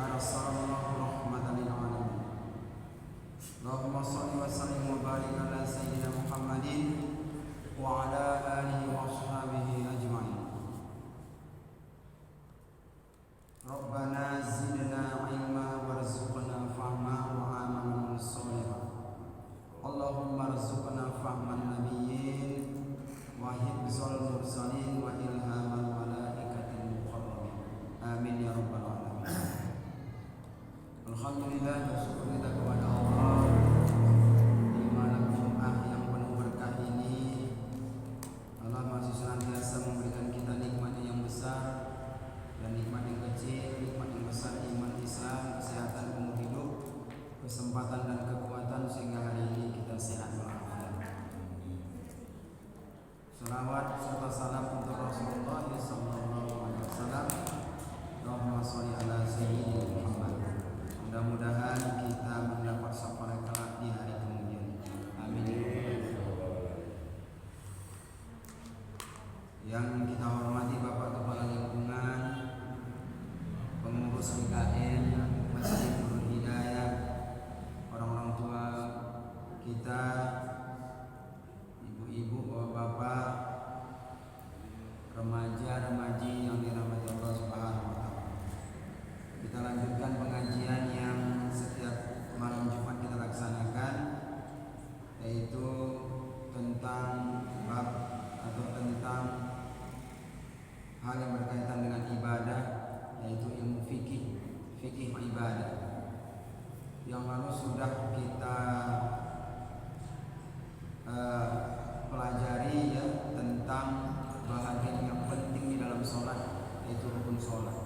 arsalallahu rahmatan lil alamin. Allahumma shalli wa sallim wa barik ala sayyidina Muhammadin wa ala alihi wa ashabihi ajma'in. Rabbana zidna ilma warzuqna fahma wa amalan shalihan. Allahumma arzuqna fahman nabiyyin wa hifzal mursalin wa ilhamal malaikatil muqarrabin. Amin ya rabbal alamin. Alhamdulillah, bersyukur kita kepada Allah di malam Jumat yang penuh berkah ini. Allah masih senantiasa memberikan kita nikmat yang besar dan nikmat yang kecil, nikmat yang besar, iman, Islam, kesehatan, umur hidup, kesempatan dan kekuatan sehingga hari ini kita sehat walafiat. Salawat serta salam untuk Rasulullah sallallahu alaihi wasallam. Allahumma shalli ala sayyidina Muhammad. Mudah-mudahan kita mendapat syafaat kelak di hari kemudian. Amin. Yang kita hormati Bapak Kepala Lingkungan, pengurus BKN, Masjid Nurul Hidayah, orang-orang tua kita, ibu-ibu, bapak-bapak, remaja-remaji yang dirahmati Allah Subhanahu wa taala. Kita lanjutkan pengajian yang setiap malam Jumat kita laksanakan, yaitu tentang bab atau tentang hal yang berkaitan dengan ibadah, yaitu ilmu fikih ibadah. Yang lalu sudah kita pelajari ya tentang bahagian yang penting di dalam sholat, yaitu rukun sholat.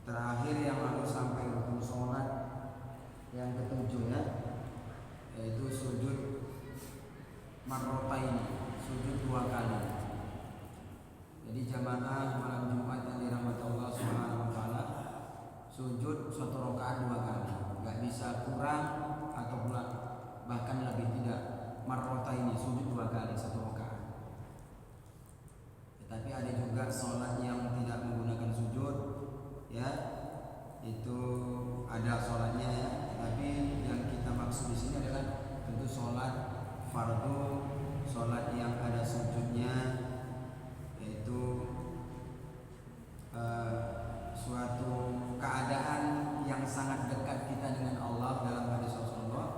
Terakhir yang lalu sampai rukun sholat yang ketujuh ya, yaitu sujud marrotain, sujud dua kali. Jadi jamaah malam Jumat yang dirahmati Allah Subhanahu wa taala, sujud satu rakaat dua kali, nggak bisa kurang atau pula bahkan lebih tidak. Marrotain ini sujud dua kali satu rakaat. Tetapi ada juga sholat yang tidak menggunakan sujud, ya, itu ada sholatnya ya. Tapi yang kita maksud di sini adalah tentu sholat fardu, sholat yang ada sujudnya, yaitu suatu keadaan yang sangat dekat kita dengan Allah. Dalam hadis Rasulullah,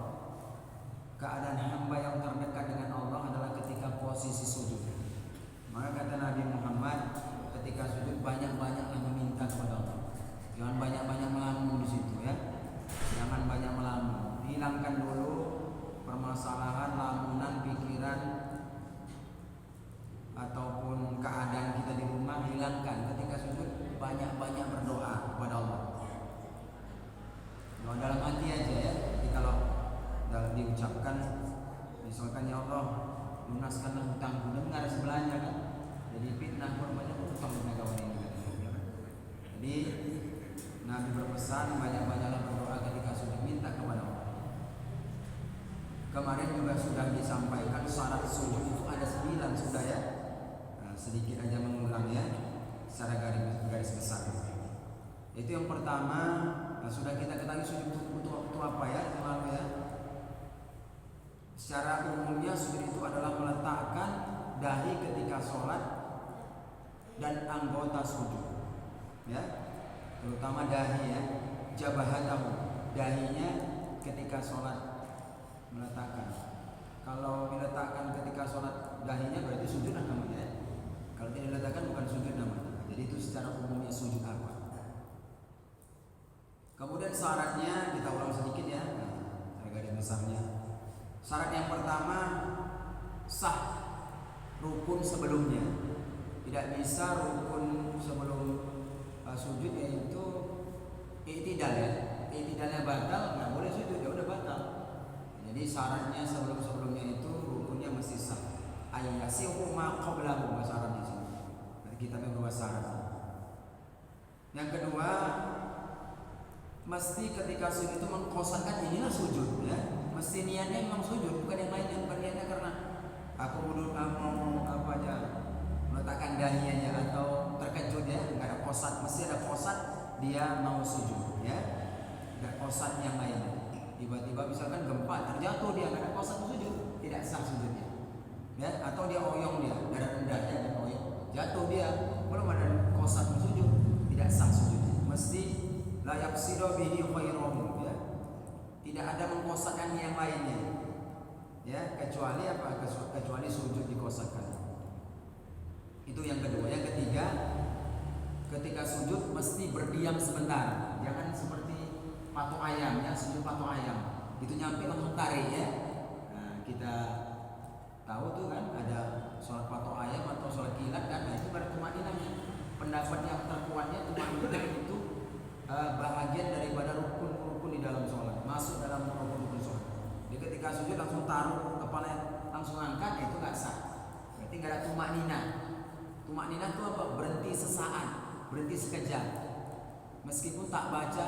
keadaan hamba yang terdekat dengan Allah adalah ketika posisi sujud. Maka kata Nabi Muhammad, ketika sujud banyak-banyaklah meminta kepada Allah. Jangan banyak-banyak melamun di situ ya. Jangan banyak melamun. Hilangkan dulu permasalahan, lamunan, pikiran ataupun keadaan kita di rumah, hilangkan. Ketika sujud banyak-banyak berdoa kepada Allah. Doa dalam hati aja ya. Jadi kalau diucapkan, misalkan ya Allah lunaskanlah hutangku, dan nggak ada sebelahnya kan. Jadi fitnah korbannya utang dengan kawan ini. Jadi Nabi berpesan banyak-banyaklah berdoa ketika sujud, minta kepada Allah. Kemarin juga sudah disampaikan syarat sujud itu ada 9 sudah ya. Nah, sedikit aja mengulang ya, secara garis besar. Itu yang pertama, sudah kita ketahui sujud itu apa ya, lalu ya. Secara umumnya sujud itu adalah meletakkan dahi ketika sholat dan anggota sujud, ya, terutama dahi ya, jabahatahu, dahinya ketika sholat meletakkan. Kalau diletakkan ketika sholat dahinya berarti sujud namanya. Kalau tidak diletakkan bukan sujud namanya. Jadi itu secara umumnya sujud apa. Kemudian syaratnya kita ulang sedikit ya, garis besarnya. Syarat yang pertama, sah rukun sebelumnya. Tidak bisa rukun sebelum sujud, yaitu i'tidal ya. I'tidalnya batal, nggak boleh sujud, ya udah batal. Jadi syaratnya sebelumnya itu rukunnya mesti sah. Ayyasihu ma qablahu, bahasa Arab di sini. Dari kitabnya berubah syarat. Yang kedua, mesti ketika sujud itu mengkosankan inilah sujud ya. Mesti niatnya memang sujud, bukan yang lainnya. Bukan niatnya karena aku mau apa aja meletakkan dahi aja atau terkejut ya, nggak ada posat. Mesti ada posat dia mau sujud, ya. Nggak kosat yang lain. Tiba-tiba misalkan gempa, terjatuh dia, nggak ada kosat sujud, tidak sah sujudnya. Ya, atau dia oyong dia, darah rendahnya dan oyong, jatuh dia, belum ada kosat sujud, tidak sah sujudnya. Mesti layak sido bihi khairum, ya. Tidak ada mengkosatkan yang lainnya, ya, kecuali apa? Kecuali sujud dikosatkan. Itu yang kedua. Yang ketiga, ketika sujud mesti berdiam sebentar, jangan seperti patok ayam, ya, sujud patok ayam itu nyampe langsung tarik, ya. Nah, kita tahu tuh kan ada sholat patok ayam atau sholat kilat kan, nah itu pada tumaninahnya. Pendapat yang terkuatnya tumaninah itu bahagian daripada rukun-rukun di dalam sholat, masuk dalam rukun-rukun sholat. Jadi ketika sujud langsung taruh kepala, langsung angkat, itu nggak sah. Berarti nggak ada tumaninah. Tumaninah itu apa? Berhenti sesaat, berhenti sekejap. Meskipun tak baca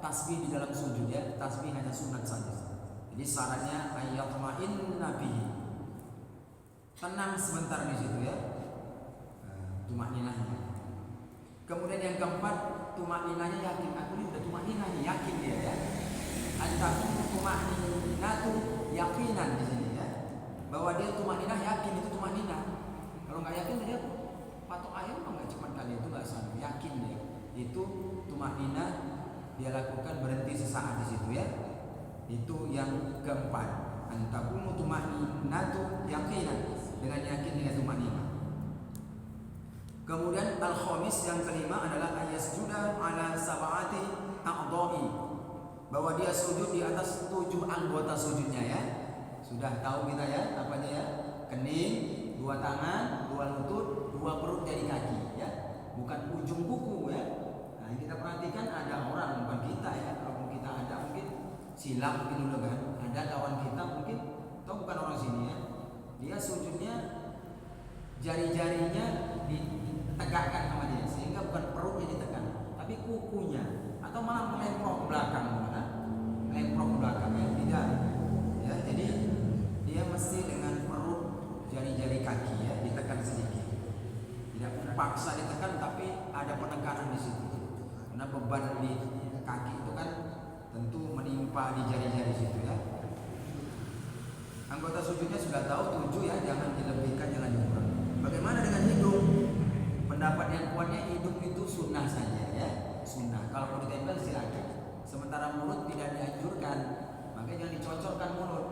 tasbih di dalam sujud, ya, tasbih hanya sunat saja. Jadi syaratnya ayyatma'inna bihi, tenang sebentar di situ, ya, tumakninahnya. Kemudian yang keempat, tumakninahnya yakin. Aku ini sudah tumakninahnya, yakin dia, ya. Antakum tumakninatu yakinan di sini, ya, bahwa dia tumakninah yakin, itu tumakninah. Kalau nggak yakin dia patok ayam nggak cuma kali itu nggak sah, yakin dia. Itu tumakninah, dia lakukan berhenti sesaat di situ, ya. Itu yang keempat, antakum tumakninatu yakinan, dengan yakin dia tumakninah. Kemudian al-khamis, yang kelima adalah ayasjuda ala sab'ati a'dha'i, bahwa dia sujud di atas 7 anggota sujudnya, ya. Sudah tahu kita, ya, apanya, ya? Kening, 2 tangan, 2 lutut, 2 perut dari kaki, ya. Bukan ujung kuku, ya. Nah, kita perhatikan ada orang, bukan kita, ya. Kalau kita ada mungkin silap mungkin dulu kan. Ada kawan kita mungkin, atau bukan orang sini, ya. Dia sujudnya jari-jarinya ditegakkan sama dia, sehingga bukan perutnya ditekan, tapi kukunya, atau malah melemprok ke belakang, melemprok ke belakang, ya, tidak, ya. Jadi dia mesti dengan perut, jari-jari kaki, ya, ditekan sedikit, tidak paksa ditekan, tapi ada penekanan di situ, karena beban di kaki itu kan tentu menimpa di jari-jari situ, ya. Anggota sujudnya sudah tahu 7, ya, jangan dilebihkan, jangan dikurangi. Bagaimana dengan hidung? Pendapat yang kuatnya hidung itu sunnah saja, ya, sunnah. Kalau mau ditempel silakan. Sementara mulut tidak dianjurkan, makanya jangan dicocokkan mulut.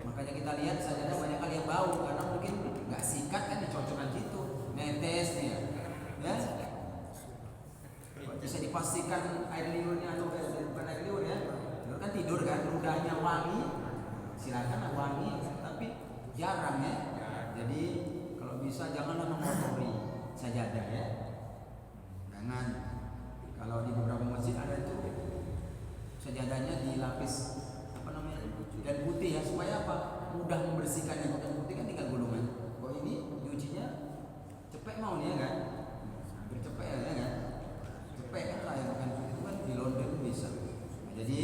Makanya kita lihat saja banyak kali yang bau karena mungkin nggak sikat kan, dicocokkan situ, netes nih, ya. Bisa dipastikan air liurnya atau bukan air liur, ya. Liur kan tidur kan, ludahnya wangi, silakan wangi, tapi jarang, ya. Jadi kalau bisa janganlah mengotori sajadah, ya. Jangan. Kalau di beberapa masjid ada itu sajadahnya dilapis apa namanya, dan putih, ya, supaya apa? Mudah membersihkannya. Dan putih kan tinggal gulungan. Kalau ini nyucinya cepet mau nih, ya kan? Hampir cepet, ya kan? Cepet kan lah, ya kan? Itu kan di London bisa. Jadi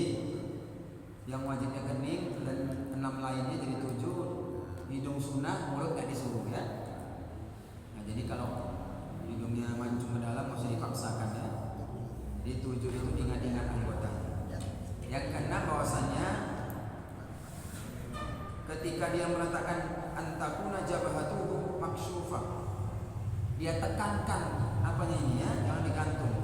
yang wajibnya kening dan 6 lainnya jadi 7. Hidung sunnah, mulut nggak disuruh, ya. Nah, jadi kalau hidungnya mancung ke dalam masih dipaksakan, ya. Jadi 7 itu ingat-ingat anggota. Yang keenam, bahwasanya ketika dia meletakkan antakuna jabahatuhu maksyufah, dia tekankan apanya ini, ya, jangan digantung.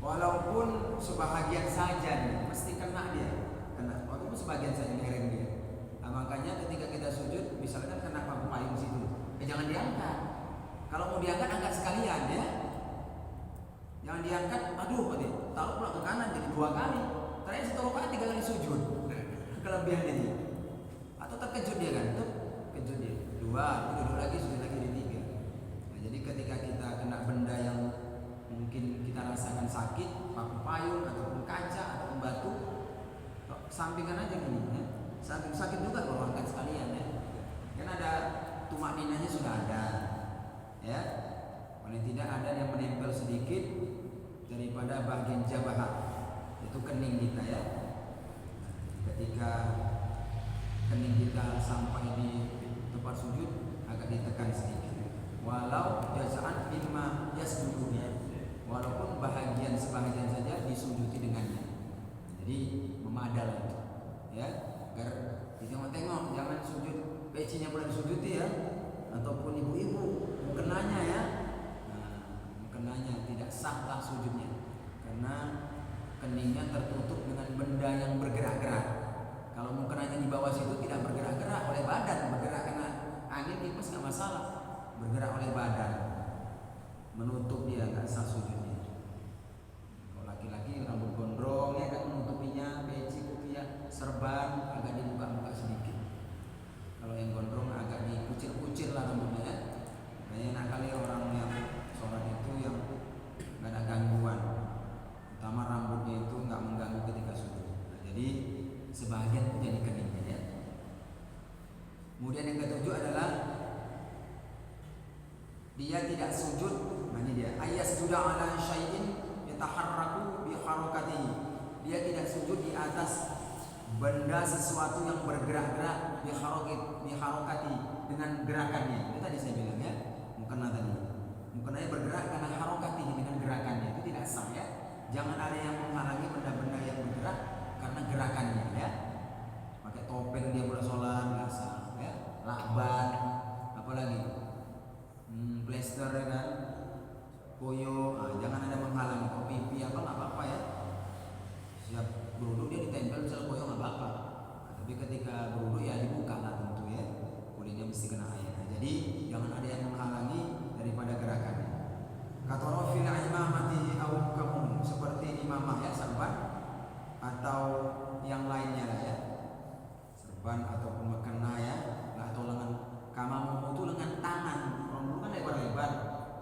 Walaupun sebahagian saja, mesti kena dia, kena. Walaupun sebagian saja lereng dia. Nah, makanya ketika kita sujud, misalkan kena payung situ, jangan diangkat. Kalau mau diangkat, angkat sekalian, ya. Jangan diangkat, aduh, taruh pula ke kanan jadi 2 kali. Terakhir 1 rakaat 3 kali sujud. Kelebihan ini. Atau terkejut dia kan, tuh kejut dia. 2, duduk lagi, sujud lagi di 3. Nah, jadi ketika kita kena benda yang mungkin kita rasakan sakit, pakai payung ataupun kaca ataupun batu, sampingkan aja gini, ya. Samping sakit juga kalau angkat sekalian, ya. Kan ada tumakninahnya sudah ada, ya. Paling tidak ada yang menempel sedikit daripada bagian jabah, itu kening kita, ya. Ketika kening kita sampai di tempat sujud agak ditekan sedikit, walau jazaan mimma yasjudu, walaupun sebahagian saja disujudi dengannya. Jadi memadal itu, ya, agar ditengok-tengok, jangan sujud pecinya pula disujudi ya, ataupun ibu-ibu mukenanya ya, mukenanya tidak sahlah sujudnya karena keningnya tertutup dengan benda yang bergerak-gerak. Kalau mukenanya di bawah situ tidak bergerak-gerak oleh badan, bergerak karena angin tipes nggak masalah, bergerak oleh badan, menutup dia nggak sah sujudnya. Kalau laki-laki rambut gondrong ya kan menutupinya, peci, kopiah, serban agak dibuka-buka sedikit. Kalau yang gondrong agak dikucil-kucil lah rambutnya ya. Kayaknya enak kali orang yang sholat itu yang nggak ada gangguan, utama rambutnya itu nggak mengganggu ketika sujud. Nah, jadi sebagian jadi keningnya ya. Kemudian yang ketujuh adalah dia tidak sujud, maknanya dia ayas sudah ala syai'in yataharraku bi harakatihi. Dia tidak sujud di atas benda sesuatu yang bergerak-gerak bi harakati dengan gerakannya. Itu tadi saya bilang ya, mukena tadi. Mukenanya bergerak karena harakati dengan gerakannya. Itu tidak sah ya. Jangan ada yang menghalangi benda-benda yang bergerak karena gerakannya ya. Pakai topeng dia boleh sholat nggak sah ya. Lakban, apalagi plester ya kan, koyo, jangan ada menghalangi. Kok pipi apa nggak apa-apa ya. Siap berwudu dia ditempel misal koyo nggak apa-apa. Tapi ketika berwudu ya dibuka lah tentu ya. Kulitnya mesti kena air. Nah, jadi jangan ada yang menghalangi daripada gerakannya. Kata Rafil imamati au kaum, seperti imamah ya, serban atau yang lainnya lah ya, serban ataupun mukena ya, atau lengan kamamu itu lengan tangan. Orang dulu kan lebar-lebar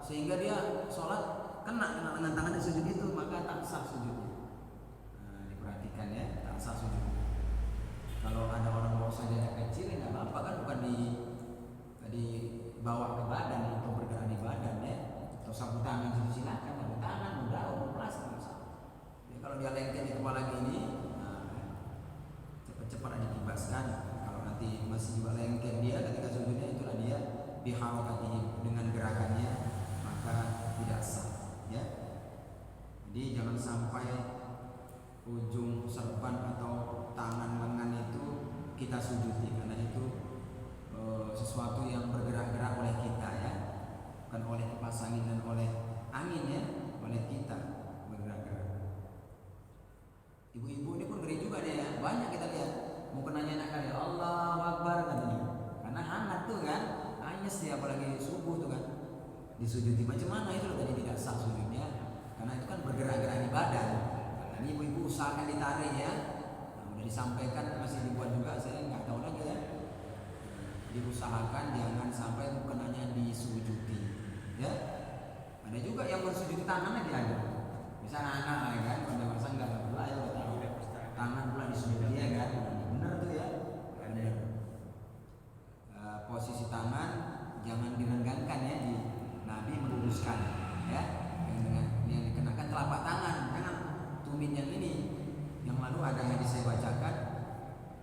sehingga dia sholat kena lengan tangan di sujud itu, maka tak sah sujudnya. Nah, diperhatikan ya, tak sah sujud. Kalau ada orang bawa sajadah kecil ya nggak apa-apa kan, bukan dibawa ke badan atau bergerak di badan ya. Atau sapu tangan silakan, sapu tangan, daun, plastik misalnya. Ya, kalau dia lengket di kepala gini, cepat-cepat dikibaskan. Kalau nanti masih juga lengket dia ketika sujudnya, itulah dia biharakatihi, dengan gerakannya, maka tidak sah. Ya. Jadi jangan sampai ujung serban atau tangan lengan itu kita sujudi, karena itu sesuatu yang bergerak-gerak oleh kita ya. Bukan oleh kipas angin dan oleh angin ya, oleh kita bergerak-gerak. Ibu-ibu ini pun ngeri juga deh ya, banyak kita lihat mukenanya enak kali, Allahu Akbar katanya, karena hangat tuh kan, anyes dia apalagi subuh tuh kan, disujudi macam mana itu tadi tidak sah sujudnya, karena itu kan bergerak-gerak di badan. Nah, ini ibu-ibu usahakan ditarik ya. Nah, udah disampaikan masih dibuat juga, saya nggak tahu lagi ya. Diusahakan jangan sampai mukenanya disujudi. Ya, ada juga yang bersujud tangan lagi ada. Misalnya anak ya kan, pada masa enggak pula ya udah tahu tangan pula disujudi ya kan, benar tuh ya. Benar. Posisi tangan jangan direnggangkan ya, di Nabi meluruskan ya. Yang dikenakan telapak tangan, jangan tumit yang ini. Yang lalu ada hadis saya bacakan,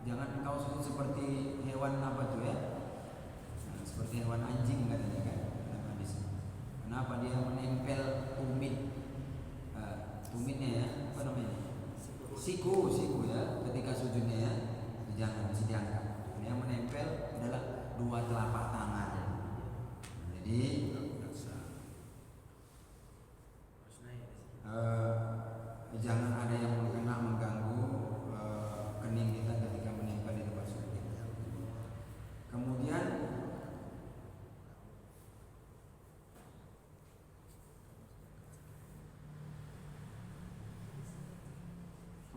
jangan engkau sujud seperti hewan apa tuh ya, seperti hewan anjing katanya kan. Kenapa dia menempel tumitnya ya, apa namanya, siku ya, ketika sujudnya ya, jangan mesti diangkat. Yang menempel adalah dua telapak tangan. Jadi jangan ada yang mengganggu kening kita ketika menempel di tempat sujud.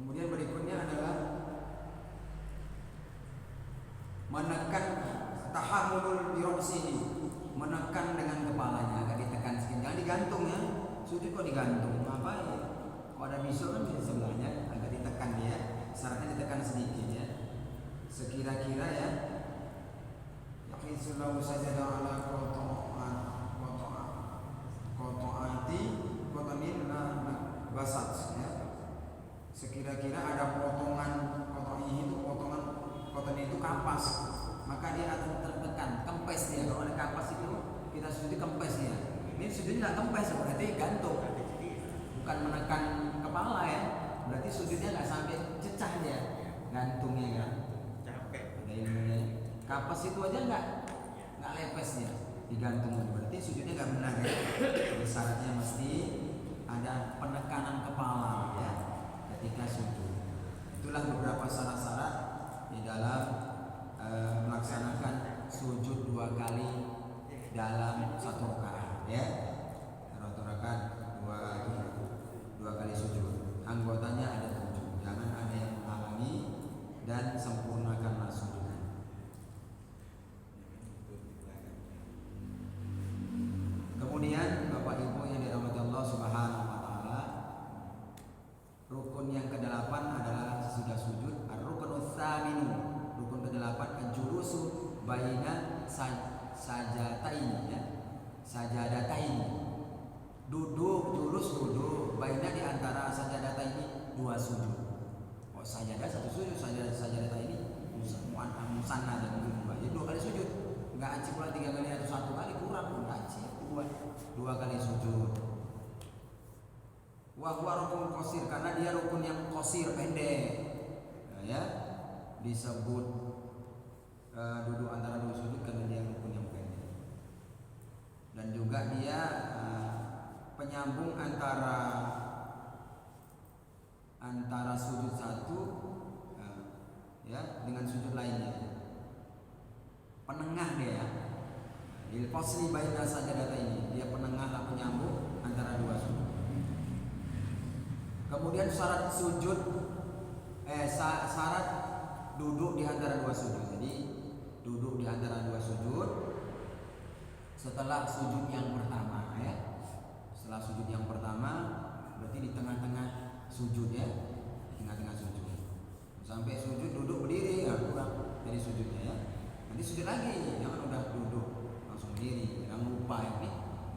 Kemudian berikutnya adalah menekan tahammulul bira'sihi, menekan dengan kepalanya, agak ditekan sedikit, jangan digantung ya. Sujud kok digantung, ngapain? Kalau ada bisul kan di sebelahnya, agak ditekan dia, syaratnya ditekan sedikit ya. Sekira-kira ya, yaqisullahu sajada ala kotonin basat ya. Sekira-kira ada potongan kotonih itu, potongan kotonih itu kampas, maka dia akan tertekan, kempes dia. Kalau ada kampas itu kita sujud kempes dia. Ini sujud nggak kempes, berarti gantung. bukan menekan kepala ya, berarti sujudnya nggak sampai cecah dia, gantungnya kan. Capek. Ada ilmunya. Kapas itu aja nggak lepes dia, digantung. Berarti sujudnya nggak benar ya. Jadi syaratnya mesti ada penekanan kepala ya ketika sujud. Itulah beberapa syarat-syarat di dalam melaksanakan sujud 2 kali dalam 1 rakaat ya. Satu rakaat 2 kali sujud. Anggotanya ada 7. Jangan ada yang menghalangi dan sempurnakanlah sujudnya. Kemudian Bapak Ibu yang dirahmati Allah Subhanahu wa taala, rukun yang ke-8 adalah sesudah sujud ar-ruknul tsaminu. Rukun ke-8 al-julusu baina sajadatain ya. Sajadatain. Duduk, duduk baina di antara sajadatain 2 sujud. Oh, sajadah 1 sujud, sajadatain musanna dan dua. Jadi 2 kali sujud. Enggak aci pula 3 kali atau 1 kali, kurang pun aci. 2 kali sujud. Wa huwa rukun qasir, karena dia rukun yang qasir, pendek. Nah, ya. Disebut duduk antara 2 sujud karena dia rukun yang pendek. Dan juga dia penyambung antara sujud satu ya dengan sujud lainnya. Penengah dia ya. Il-fasli baina sajadatain, dia penengah lah, penyambung antara 2 sujud. Kemudian syarat sujud syarat duduk di antara 2 sujud. Jadi duduk di antara 2 sujud setelah sujud yang pertama ya. Setelah sujud yang pertama berarti di tengah-tengah sujud ya. Di tengah-tengah sujud. Sampai sujud duduk berdiri ya, kurang dari sujudnya ya. Nanti sujud lagi, jangan udah duduk langsung berdiri. Jangan lupa ini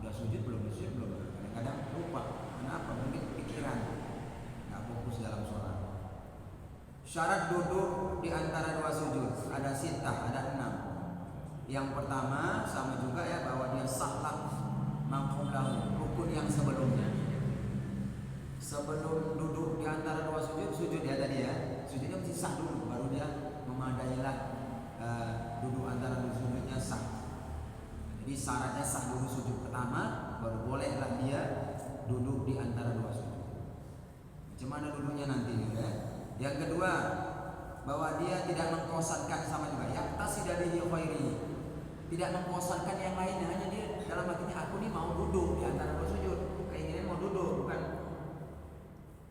udah sujud belum. Kadang-kadang lupa. Kenapa? Mungkin pikiran nggak fokus dalam sholat. Syarat duduk di antara 2 sujud ada sitah, ada 6. Yang pertama sama juga ya, bahwa dia sahlah maqamlahu, rukun yang sebelumnya. Sebelum duduk di antara 2 sujud ya tadi ya, sujudnya mesti sah dulu, baru dia memadailah duduk antara 2 sujudnya sah. Jadi syaratnya sah dulu sujud pertama, baru bolehlah dia duduk di antara 2 sujud. Macam mana duduknya nanti ya? Yang kedua, bahwa dia tidak mengkosatkan, sama juga yaktasi dari khairi, tidak mengkosatkan yang lainnya, hanya dia dalam hatinya aku nih mau duduk di antara 2 sujud, keinginan mau duduk, bukan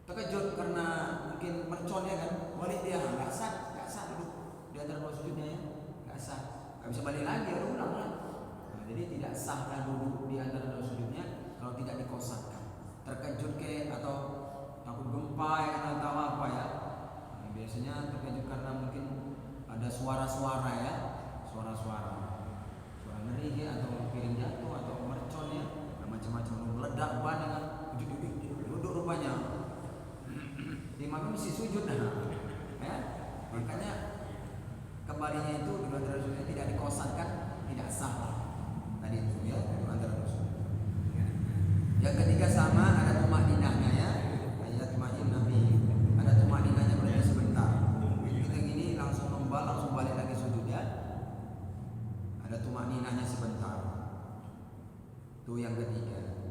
terkejut karena mungkin mercon ya kan, balik dia nggak sah duduk di antara 2 sujudnya ya, nggak sah, nggak bisa balik lagi, harus ulang. Nah, jadi tidak sahlah duduk di antara 2 sujudnya kalau tidak dikosatkan, terkejut atau takut gempa ya, atau apa ya. Biasanya terkejut karena mungkin ada suara-suara ya, suara ngeri ya, atau piring jatuh atau mercon ya, macam-macam, meledak ban dengan duduk rupanya. Imam mesti sujud ya. Makanya kembalinya itu di antara sujud tidak dikosatkan, tidak sah tadi itu ya, di antara sujud. Yang ketiga sama ada tumakninahnya ya, ayat tumakninah. Ada tumakninahnya berarti sebentar. Kita gini langsung balik lagi sujud ya. Ada tumakninahnya sebentar. Itu yang ketiga.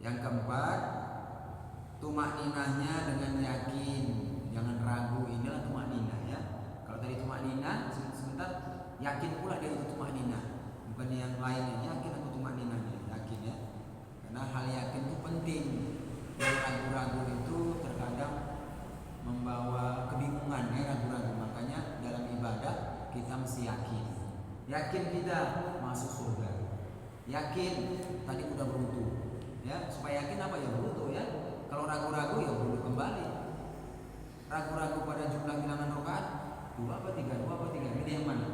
Yang keempat, tumakninahnya dengan yakin, jangan ragu. Inilah tumakninah ya. Kalau tadi tumakninah sebentar, yakin pula dia itu tumakninah. Bukan yang lainnya, yakin aku tumakninahnya, yakin ya. Karena hal yakin itu penting. Dan ragu-ragu itu terkadang membawa kebingungan ya, ragu-ragu. Makanya dalam ibadah kita mesti yakin. Yakin kita masuk surga. Yakin tadi udah berwudu. Ya, supaya yakin apa ya, berwudu ya. Kalau ragu-ragu ya berwudu kembali. Ragu-ragu pada jumlah bilangan rakaat 2 apa 3, pilih yang mana?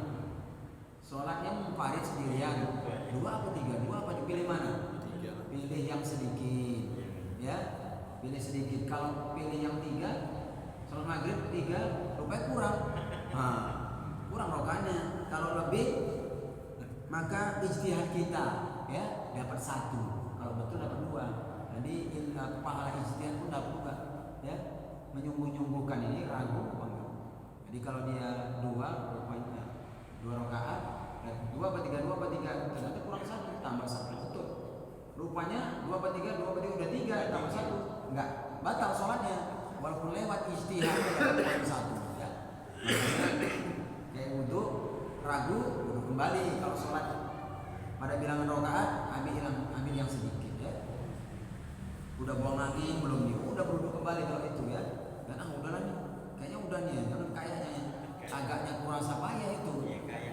Sholatnya munfarid sendirian 2 apa 3, 2 apa, pilih mana? Pilih yang sedikit ya, pilih sedikit. Kalau pilih yang 3, sholat maghrib 3, rupanya kurang. Kurang rakaatnya. Kalau lebih maka ijtihad kita ya dapat 1. Kalau betul dapat 2. Jadi pahala ijtihad pun tidak buka, ya, menyungguh-nyungguhkan ini ragu apa enggak. Jadi kalau dia dua rakaat, dua apa tiga, ternyata kurang satu, tambah satu, betul. Rupanya dua apa tiga udah tiga, tambah satu, enggak batal sholatnya, walaupun lewat ijtihad kurang satu, ya. Makanya kayak wudhu, ragu, wudhu kembali kalau sholat. Pada bilangan rakaat, ambil yang sedikit, ya. Udah buang angin belum nih, udah berwudhu kembali kalau itu, ya. Dan udahlah nih, kayaknya udah nih, jangan kayaknya agaknya kurasa payah itu,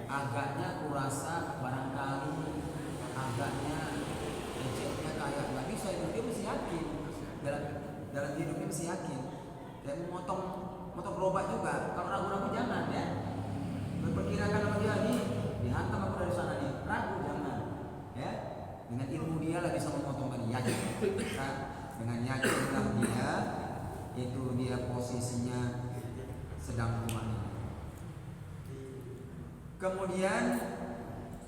agaknya kurasa barangkali, agaknya lecehnya kayak nggak bisa itu, dia mesti yakin dalam hidupnya mesti yakin. Dan motong gerobak juga, kalau ragu-ragu jangan, ya. Berperkirakan sama dia nih, dihantam aku dari sana nih, ragu jangan, ya. Dengan ilmu dia lah bisa memotong tadi, yakin. Nah, dengan yakinlah dia posisinya sedang tumanina. Kemudian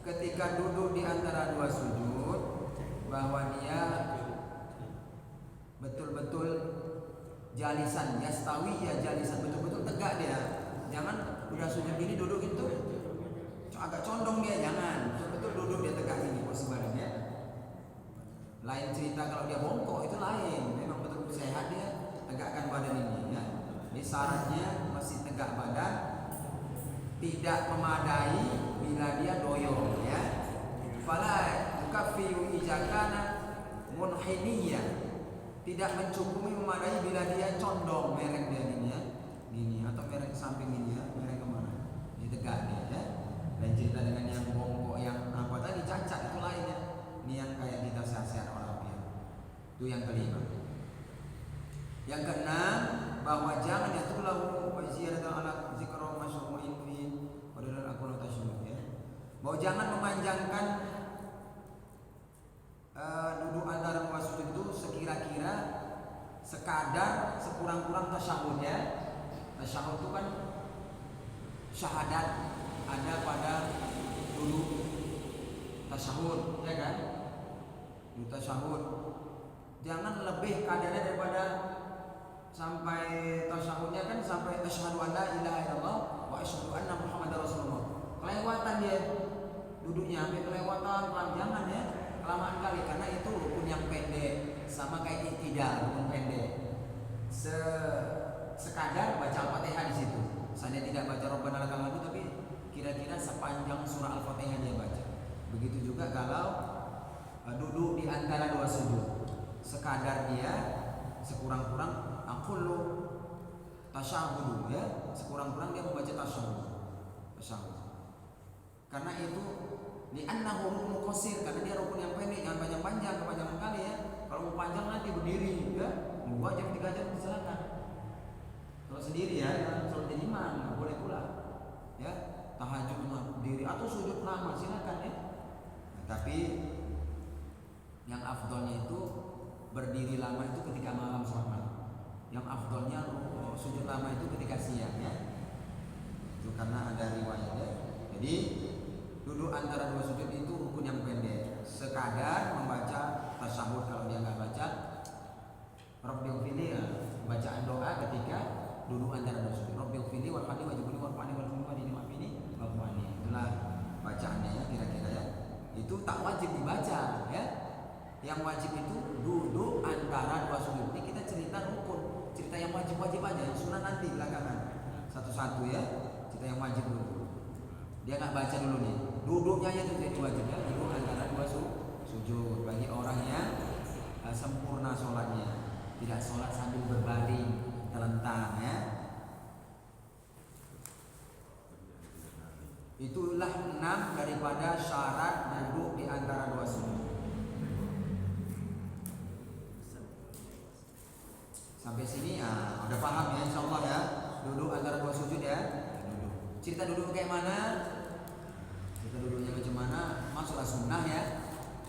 ketika duduk di antara dua sujud, bahwa dia betul-betul jalisan, yastawi ya jalisan, betul-betul tegak dia. Jangan udah sujud gini duduk itu agak condong dia, jangan. Betul-betul duduk dia tegak ini posisi badannya. Lain cerita kalau dia bongkok, itu lain. Memang betul-betul sehat dia, tegakkan badan ini, ya. Ini syaratnya masih tegak badan, tidak memadai bila dia doyong, ya. Fala tukaffiru ijakana munhiniyah. Tidak mencukupi memadai bila dia condong, merek dia ini, ya. Gini atau merek ke samping ini, ya. Merek kemana? Ini tegak dia, ya. Dan cerita dengan yang bongkok, yang apa tadi cacat, itu lainnya. Ini yang kayak kita sehat-sehat orang dia. Itu yang kelima. Yang keenam, bahwa jangan yatulahu wa ziyadatan ala zikra masyru'in fi wadal aqulu tasyuh, ya. Bahwa jangan memanjangkan duduk antara dua sujud itu sekira-kira sekadar sekurang-kurang tasyahud, ya. Tasyahud itu kan syahadat ada pada duduk tasyahud, ya kan? Duduk tasyahud. Jangan lebih kadarnya daripada sampai tasyahudnya kan sampai asyhadu an la ilaha illallah wa asyhadu anna muhammadar rasulullah. Kelewatan dia duduknya, sampai kelewatan, jangan, ya. Kelamaan kali, karena itu rukun yang pendek, sama kayak iktidal, rukun pendek. Sekadar baca Al-Fatihah di situ. Saya tidak baca Rabbana lakal hamdu, tapi kira-kira sepanjang surah Al-Fatihah dia baca. Begitu juga kalau duduk di antara dua sujud, sekadar dia sekurang-kurang aqulu tasyahud, ya. Sekurang-kurang dia membaca tasyahud. Karena itu li'annahu rukun qasir, karena dia rukun yang pendek, jangan panjang-panjang, kepanjangan kali, ya. Kalau mau panjang nanti berdiri, ya. 2 jam 3 jam silakan. Kalau sendiri, ya, sholat jadi imam nggak boleh pula, ya. Tahajud berdiri atau sujud lama silakan, ya. Nah, tapi yang afdolnya itu berdiri lama itu ketika malam sholat malam. Yang afdolnya sujud lama itu ketika siang, ya. Itu karena ada riwayatnya. Jadi duduk antara dua sujud itu rukun yang pendek, sekadar membaca tasyahud. Kalau dia nggak baca Rabbil fili, bacaan doa ketika duduk antara dua sujud, Rabbil fili warfani wajibuni warfani warfani wajibuni warfani warfani. Itulah bacaannya, ya, kira-kira, ya. Itu tak wajib dibaca, ya. Yang wajib itu duduk antara dua sujud. Ini kita cerita rukun, cerita yang wajib-wajib aja, yang sunnah nanti belakangan satu-satu, ya. Cerita yang wajib dulu. Dia nggak baca dulu nih. Duduknya aja itu jadi wajib, ya. Duduk antara dua sujud bagi orang yang sempurna sholatnya, tidak sholat sambil berbaring terlentang, ya. Itulah 6 daripada syarat duduk di antara dua sujud. Sampai sini, ya, udah paham, ya, insyaallah, ya. Duduk antara dua sujud, ya. Cerita duduk kayak mana? Cerita duduknya macam mana? Masuklah sunnah, ya.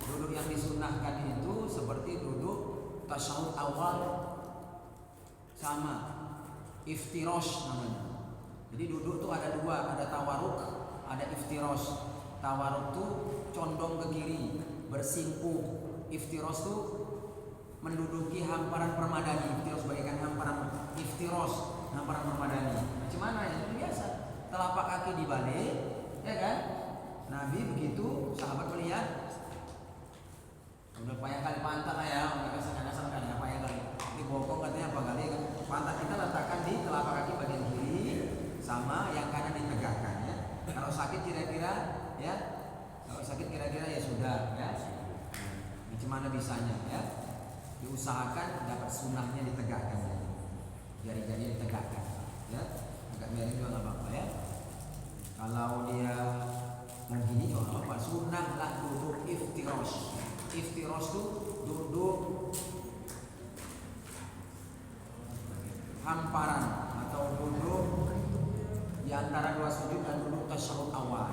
Duduk yang disunnahkan itu seperti duduk tasyahud awal, sama iftirosh namanya. Jadi duduk tuh ada dua, ada tawaruk, ada iftirosh. Tawaruk tuh condong ke kiri, bersimpuh. Iftirosh tuh menduduki hamparan permadani. Iftiros bagaikan hamparan permadani. Macam mana ya? Itu biasa. Telapak kaki dibalik, ya kan? Nabi begitu, sahabat melihat, udah payah kali pantat lah ya, mereka sangat kan ya payah kali. Di bokong katanya apa kali? Pantat kita letakkan di telapak kaki bagian kiri, sama yang kanan ditegakkan ya. Kalau sakit kira-kira ya, ya sudah ya. Macam mana bisanya ya? Diusahakan dapat sunnahnya ditegakkan ya. Jari-jari ditegakkan ya. Agak miring juga nggak apa-apa ya. Kalau dia begini juga nggak apa-apa. Sunnah lah duduk iftiros. Iftiros itu duduk hamparan atau duduk di antara dua sujud dan duduk tasyahud awal.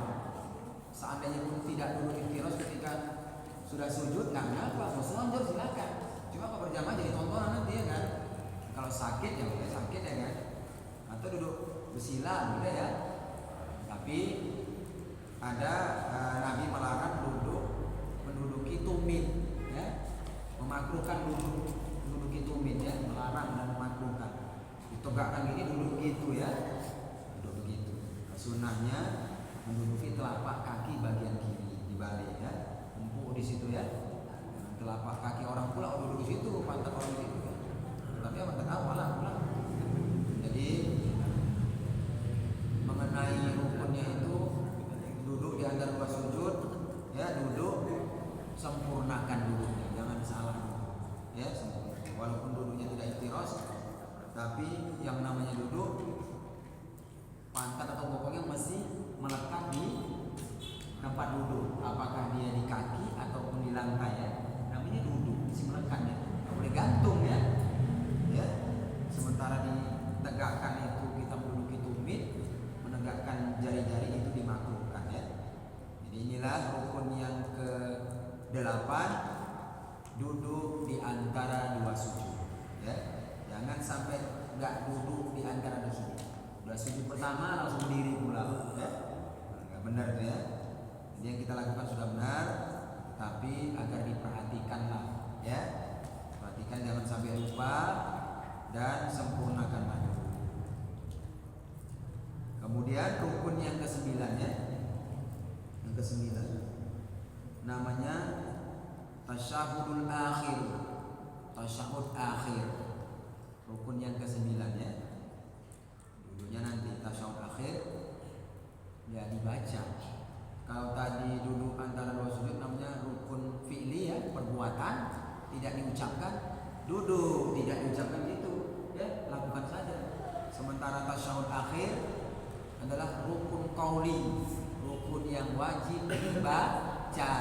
Seandainya pun tidak duduk iftiros ketika sudah sujud, nggak apa-apa. Mau selonjor silakan. Cuma kalau berjamaah jadi tontonan nanti ya kan. Kalau sakit ya udah sakit ya kan. Atau duduk bersila udah ya. Tapi ada Nabi melarang menduduki tumit ya. Memakruhkan menduduki tumit ya, melarang dan memakruhkan. Ditegakkan gini duduk gitu ya. Duduk begitu. Sunnahnya menduduki telapak kaki bagian kiri dibalik ya. Empuk di situ ya. Telapak kaki orang pula duduk di situ, pantat orang di situ ya. Tapi apa tak tahu malah. Jadi mengenai rukunnya itu duduk di antara dua sujud ya, duduk sempurnakan duduknya, jangan salah ya. Walaupun duduknya tidak iftiros, tapi yang namanya duduk pantat atau bokongnya masih melekat di tempat duduk, apakah dia di kaki ataupun di lantai ya, namanya duduk, masih melekat ya, nggak boleh gantung ya. Sementara ditegakkan itu kita menduduki tumit, menegakkan jari-jari itu dimakruhkan ya. Jadi inilah rukun yang ke-8, duduk di antara dua sujud ya. Jangan sampai nggak duduk di antara dua sujud. Udah sujud pertama langsung berdiri pula ya. Nggak benar ya. Jadi yang kita lakukan sudah benar, tapi agar diperhatikanlah ya. Perhatikan jangan sampai lupa dan sempurnakanlah. Kemudian rukun yang ke-9 ya. Yang ke-9 namanya tasyahudul akhir. Tasyahud akhir. Rukun yang ke-9 ya. Duduknya nanti tasyahud akhir ya dibaca. Kalau tadi duduk antara dua sujud namanya rukun fi'li ya, perbuatan tidak diucapkan. Duduk tidak diucapkan itu ya, lakukan saja. Sementara tasyahud akhir adalah rukun qauli, rukun yang wajib dibaca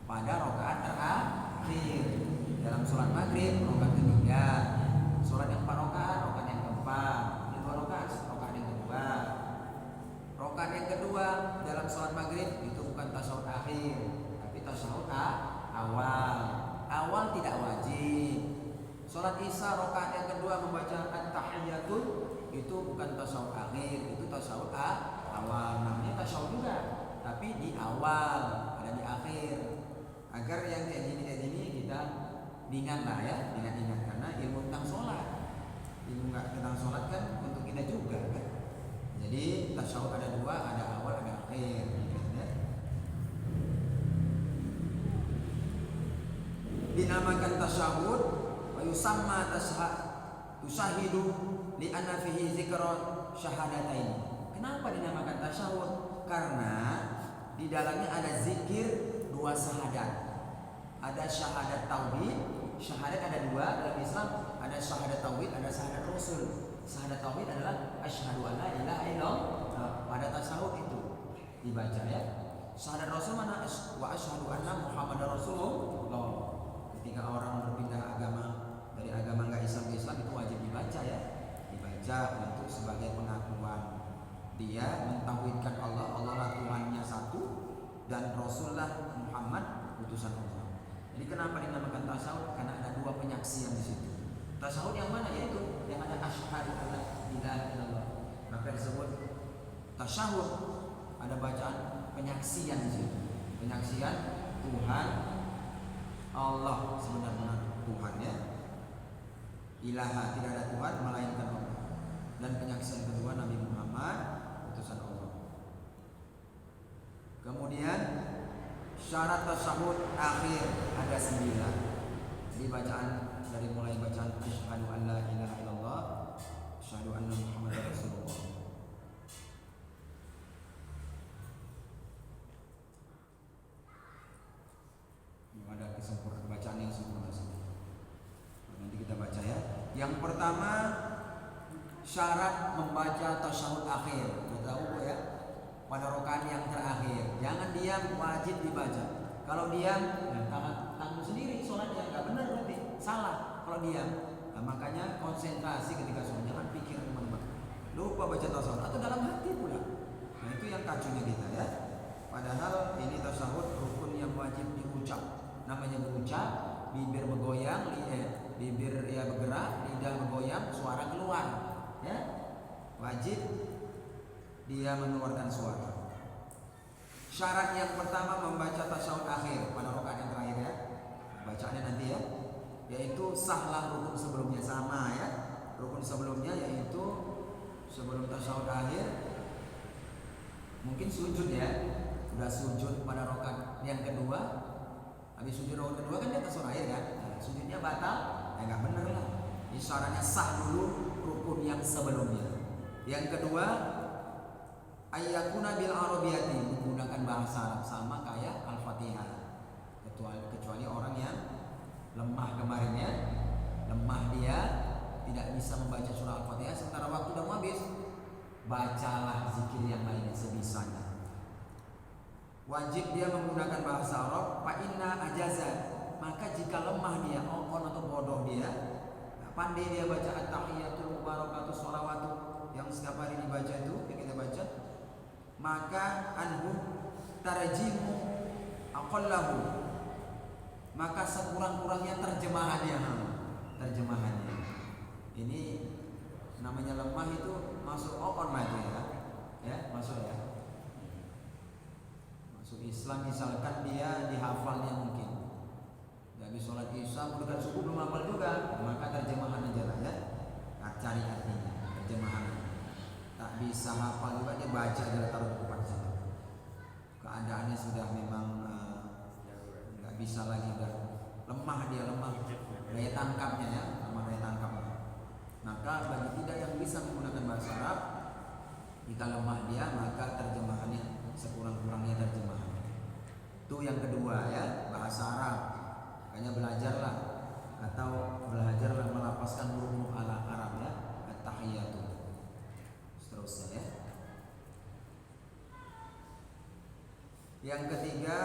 pada rakaat terakhir dalam sholat maghrib, rakaat ketiga. Sholat yang 4 rakaat yang keempat, ini 2 rakaat yang kedua. Rakaat yang kedua dalam sholat maghrib itu bukan tasyahud akhir, tapi tasyahud awal. Awal tidak wajib. Sholat isya rakaat yang kedua membaca at-tahiyatul itu bukan tasyahud akhir, itu tasyahud awal. Namanya tasyahud juga, tapi di awal, ada di akhir. Agar yang kayak gini kita ingat lah ya, ingat karena ilmu tentang sholat, ilmu tentang sholat kan untuk kita juga kan. Jadi tasyahud ada 2, ada awal, ada akhir. Dinamakan tasyahud wa yusamma tusyahidu li anna fihi zikra syahadatain. Kenapa dinamakan tasyahud? Karena di dalamnya ada zikir 2 syahadat. Ada syahadat tauhid, syahadat ada 2 dalam Islam, ada syahadat tauhid, ada syahadat rasul. Syahadat tauhid adalah asyhadu an la ilaha illallah. Pada tasyahud itu dibaca ya. Syahadat rasul mana? Wa asyhadu anna muhammadar rasulullah. Ketika orang berpindah agama dari agama nggak Islam ke Islam itu wajib dibaca ya, dibaca untuk sebagai pengakuan dia mentauhidkan Allah lah Tuhannya satu dan Rasulullah Muhammad utusan Allah. Jadi kenapa dinamakan tasyahud? Karena ada 2 penyaksian di situ. Tasyahud yang mana? Yaitu yang ada asyhadu an la ilaha illallah. Maka disebut tasyahud, ada bacaan penyaksian di situ. Penyaksian Tuhan Allah sebenar-benar Tuhan ya. Ilaha, tidak ada Tuhan melainkan Allah. Dan penyaksian kedua Nabi Muhammad utusan Allah. Kemudian syarat tasyahud akhir ada 9. Jadi bacaan dari mulai bacaan asyhadu an la ilaha illallah, asyhadu anna muhammadar rasulullah. Ada kesempurnaan bacaan yang sempurna sini. Nanti kita baca ya. Yang pertama syarat membaca tasyahud akhir. Kita tahu ya, pada rakaat yang terakhir jangan diam, wajib dibaca. Kalau diam, tanggung sendiri sholatnya, nggak benar berarti salah kalau diam. Nah, makanya konsentrasi ketika sholat, jangan pikir kemana-mana, lupa baca tasyahud atau dalam hati pula. Nah itu yang kacaunya kita ya. Padahal ini tasyahud rukun yang wajib diucap. Namanya berucap, bibir bergoyang, bibir ya bergerak, lidah bergoyang, suara keluar ya. Wajib dia mengeluarkan suara. Syarat yang pertama membaca tasyahud akhir pada rakaat yang terakhir ya. Bacaannya nanti ya. Yaitu sahlah rukun sebelumnya, sama ya. Rukun sebelumnya yaitu sebelum tasyahud akhir mungkin sujud ya. Udah sujud pada rakaat yang kedua. Habis sujud rakaat kedua kan di atas akhir kan. Nah, sujudnya batal, ya nggak benar lah. Ini syaratnya sah dulu rukun yang sebelumnya. Yang kedua ayyakuna bil arabiyati, menggunakan bahasa Arab sama kayak Al-Fatihah. Kecuali orang yang lemah kemarin ya. Lemah dia tidak bisa membaca surah Al-Fatihah sementara waktu udah mau habis. Bacalah zikir yang lainnya sebisanya. Wajib dia menggunakan bahasa Arab. Fa inna ajaza, maka jika lemah dia, okon atau bodoh dia, pandai dia baca at-tahiyatul mubarakatuh sholawatu yang setiap hari dibaca itu, yang kita baca, maka anhu tarjimu aqallahu, maka sekurang-kurangnya terjemahannya. Ini namanya lemah itu masuk okon maju ya, masuk ya. Masuk Islam misalkan dia dihafalnya mungkin. Habis sholat isya dekat subuh belum hafal juga, maka terjemahan aja lah ya. Cari artinya, terjemahan. Tak bisa hafal juga dia baca aja, taruh di depan situ. Keadaannya sudah memang nggak bisa lagi, udah lemah dia, lemah daya tangkapnya ya, lemah daya tangkapnya. Maka bagi tidak yang bisa menggunakan bahasa Arab, jika lemah dia maka terjemahannya sekurang-kurangnya terjemahan. Itu yang kedua ya, bahasa Arab. Makanya belajarlah atau belajarlah melafazkan huruf ala Arab ya, at-tahiyatu. Seterusnya ya. Yang ketiga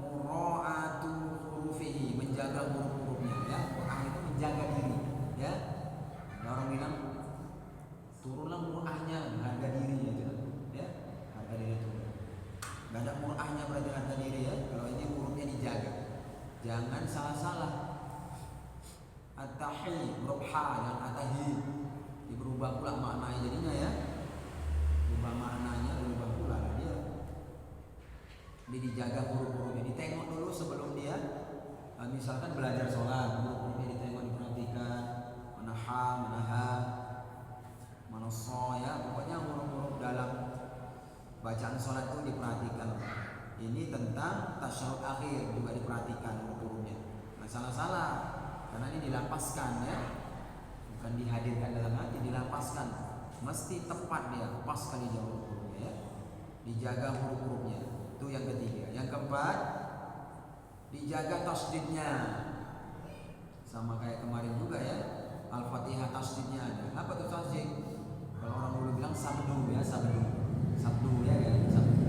mura'atu hurufihi, menjaga huruf-hurufnya ya. Quran itu menjaga diri ya. Ada orang bilang turunlah murahnya, harga diri ya, harga diri turun. Gak ada murahnya berarti harga diri ya. Kalau ini hurufnya dijaga, jangan salah-salah. At-tahi huruf ha dan atahi berubah pula maknanya jadinya ya. Berubah maknanya, berubah pula dia. Dia dijaga huruf-hurufnya, ditengok dulu sebelum dia misalkan belajar sholat, huruf-hurufnya ditengok, diperhatikan, mana ha, mana ha, mana so ya, pokoknya huruf-huruf dalam bacaan sholat itu diperhatikan. Ini tentang tasyahud akhir juga diperhatikan huruf-hurufnya. Nah salah-salah karena ini dilapaskan ya, bukan dihadirkan dalam hati, dilapaskan. Mesti tepat dia, pas kali jauh huruf-hurufnya ya. Dijaga huruf-hurufnya. Itu yang ketiga. Yang keempat, dijaga tasdidnya. Sama kayak kemarin juga ya. Al-Fatihah tasdidnya ada. Apa tuh tasdid? Kalau orang dulu bilang sabdu ya, sabdu ya kan, sabdu.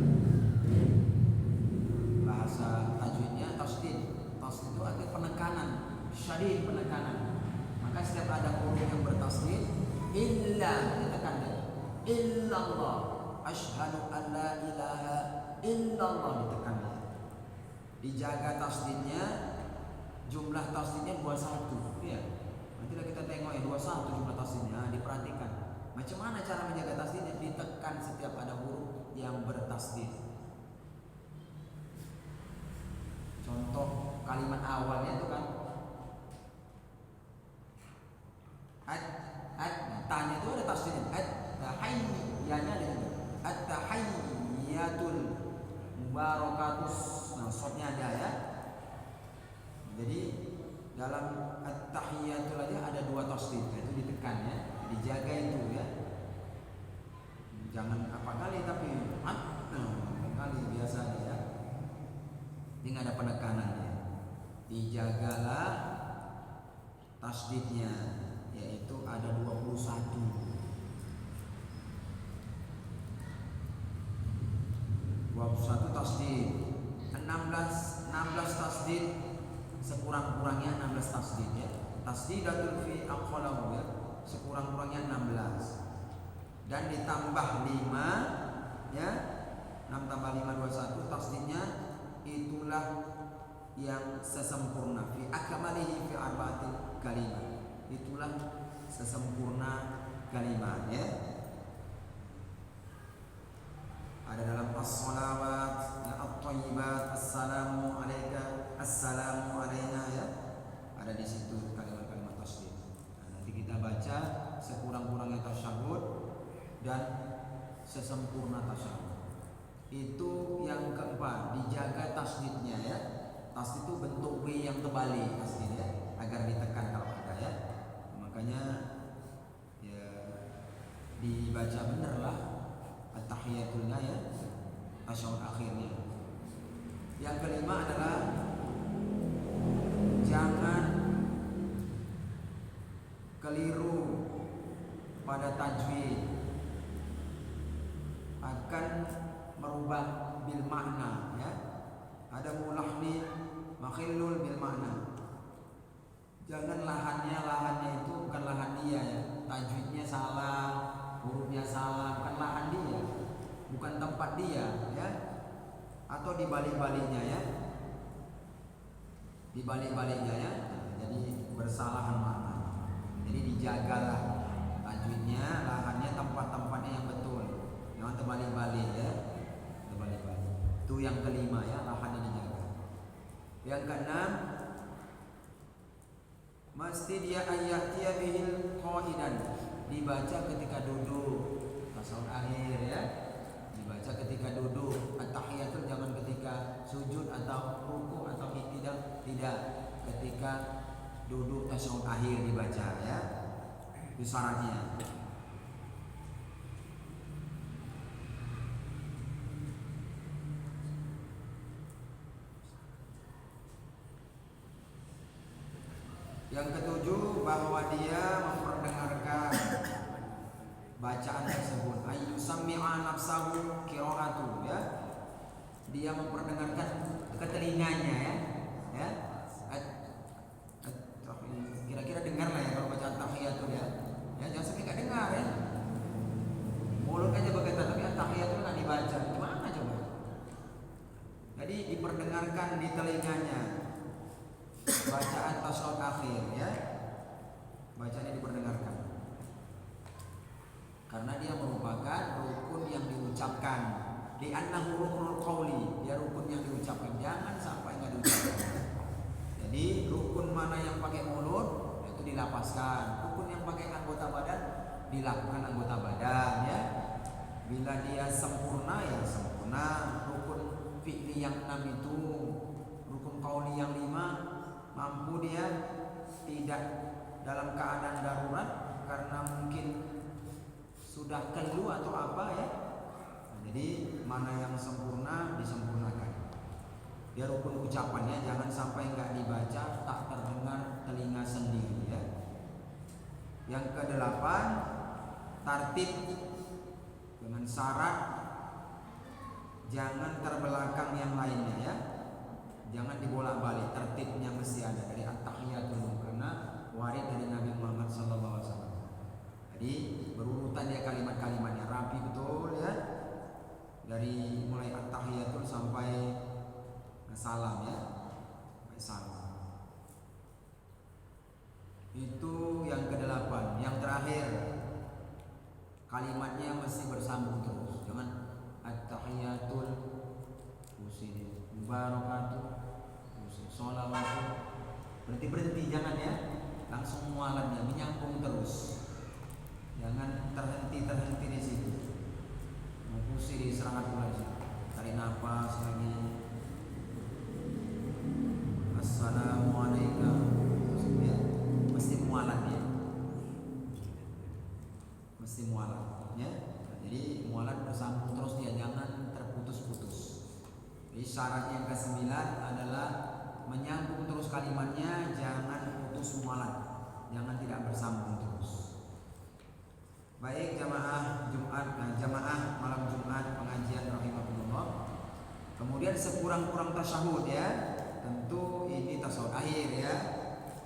Bahasa tajwidnya tasdid. Tasdid itu artinya penekanan, syadid, penekanan. Maka setiap ada huruf yang bertasdid, illa ditekan dia. Illallah, asyhadu an la ilaha illallah, ditekan dia. Dijaga tasdidnya, jumlah tasdidnya 21 ya. Nanti kita tengok ya 21 jumlah tasdidnya, diperhatikan. Macam mana cara menjaga tasdidnya? Ditekan setiap ada huruf yang bertasdid. Contoh kalimat awalnya itu kan tanya itu ada tasdid tahiyyanya ada juga at-tahiyyatul mubarakatus. Nah, shotnya ada ya. Jadi dalam at-tahiyyatul aja ada 2 tasdid, itu ditekan ya, dijaga itu ya. Jangan apa kali tapi kali biasa ya. Ini nggak ada penekanannya. Dijagalah tasdidnya, yaitu ada 21. 21 tasdid, 16 tasdid, sekurang-kurangnya 16 tasdid ya. Tasdidatul fi aqwalahu ya, sekurang-kurangnya 16. Dan ditambah 5 ya. 6 tambah 5 21 tasdidnya itulah yang sesempurna fi akmalihi fi arba'atil kalimat. Itulah sesempurna kalimat ya. Ada dalam as-salawat ya, at-thayyibat, assalamu alayka, assalamu alayna ya. Ada di situ kalimat-kalimat tasdid. Nah, nanti kita baca sekurang-kurangnya tasyahud dan sesempurna tasyahud. Itu yang keempat, dijaga tasdidnya ya. Tasdid itu bentuk W yang terbalik tasdid ya, agar ditekan kalau ada ya. Makanya ya dibaca bener lah at-tahiyatulnya ya, tasyahud akhirnya. Yang kelima adalah jangan keliru pada tajwid, akan merubah bil makna ya. Ada mulahni makhillul bil makna. Jangan lahannya itu bukan lahan dia ya. Tajwidnya salah, hurufnya salah, bukan lahan dia, bukan tempat dia ya. Atau dibalik-baliknya ya. Dibalik-baliknya ya. Jadi bersalahan makna. Jadi dijagalah tajwidnya, lahannya, tempat-tempatnya yang betul. Jangan terbalik-balik ya. Terbalik-balik. Itu yang kelima ya, lahannya dijaga. Yang keenam, mesti dia ayatiya bihil qaidan, dibaca ketika duduk tasawuf akhir ya. Dibaca ketika duduk. At-tahiyatul jangan ketika sujud atau ruku atau tidak. Ketika duduk tasawuf akhir dibaca ya. Itu syaratnya. Yang ketujuh, bahwa dia memperdengarkan bacaan tersebut. Ayyusami'a nafsahu qira'atu ya. Dia memperdengarkan ke telinganya ya. Ya. Kira-kira dengar lah ya kalau baca at-tahiyatul ya. Ya jangan sampai enggak dengar ya. Mulut aja berkata tapi at-tahiyatul enggak dibaca. Gimana coba? Jadi diperdengarkan di telinganya. Bacaan tasyahud akhir ya. Bacanya diperdengarkan. Karena dia merupakan rukun yang diucapkan. Di annahu rukunul qauli, dia rukun yang diucapkan. Jangan sampai enggak diucapkan. Jadi rukun mana yang pakai mulut itu dilapaskan. Rukun yang pakai anggota badan dilakukan anggota badan ya. Bila dia sempurna ya sempurna. Rukun fi'li yang 6 itu, rukun qauli yang 5 mampu dia tidak dalam keadaan darurat karena mungkin sudah kelu atau apa ya. Jadi mana yang sempurna disempurnakan. Dia rukun ucapannya jangan sampai enggak dibaca tak terdengar telinga sendiri ya. Yang kedelapan, tartib dengan syarat jangan terbelakang yang lainnya ya. Jangan dibolak-balik, tertibnya mesti ada dari at-tahiyatul karena warid dari Nabi Muhammad SAW. Jadi berurutan dia kalimat-kalimatnya rapi betul ya. Dari mulai at-tahiyatul sampai salam ya. Sampai salam. Itu yang kedelapan. Yang terakhir, kalimatnya mesti bersambung terus. Jangan at-tahiyatul mubarakatuh sholawatu. Berhenti, jangan ya, langsung mualannya menyambung terus, jangan terhenti di situ. Mau pusing serangan mulai sih, tarik nafas lagi. Assalamualaikum, ya, mesti mualan ya, mesti mualan ya. Jadi mualan bersambung terus dia, jangan terputus-putus. Jadi syarat yang ke-9 adalah menyambung terus kalimatnya, jangan putus mualan, jangan tidak bersambung terus. Baik jamaah Jumat, jamaah malam Jumat pengajian rahimahullah. Kemudian sekurang-kurang tasyahud ya, tentu ini tasyahud akhir ya.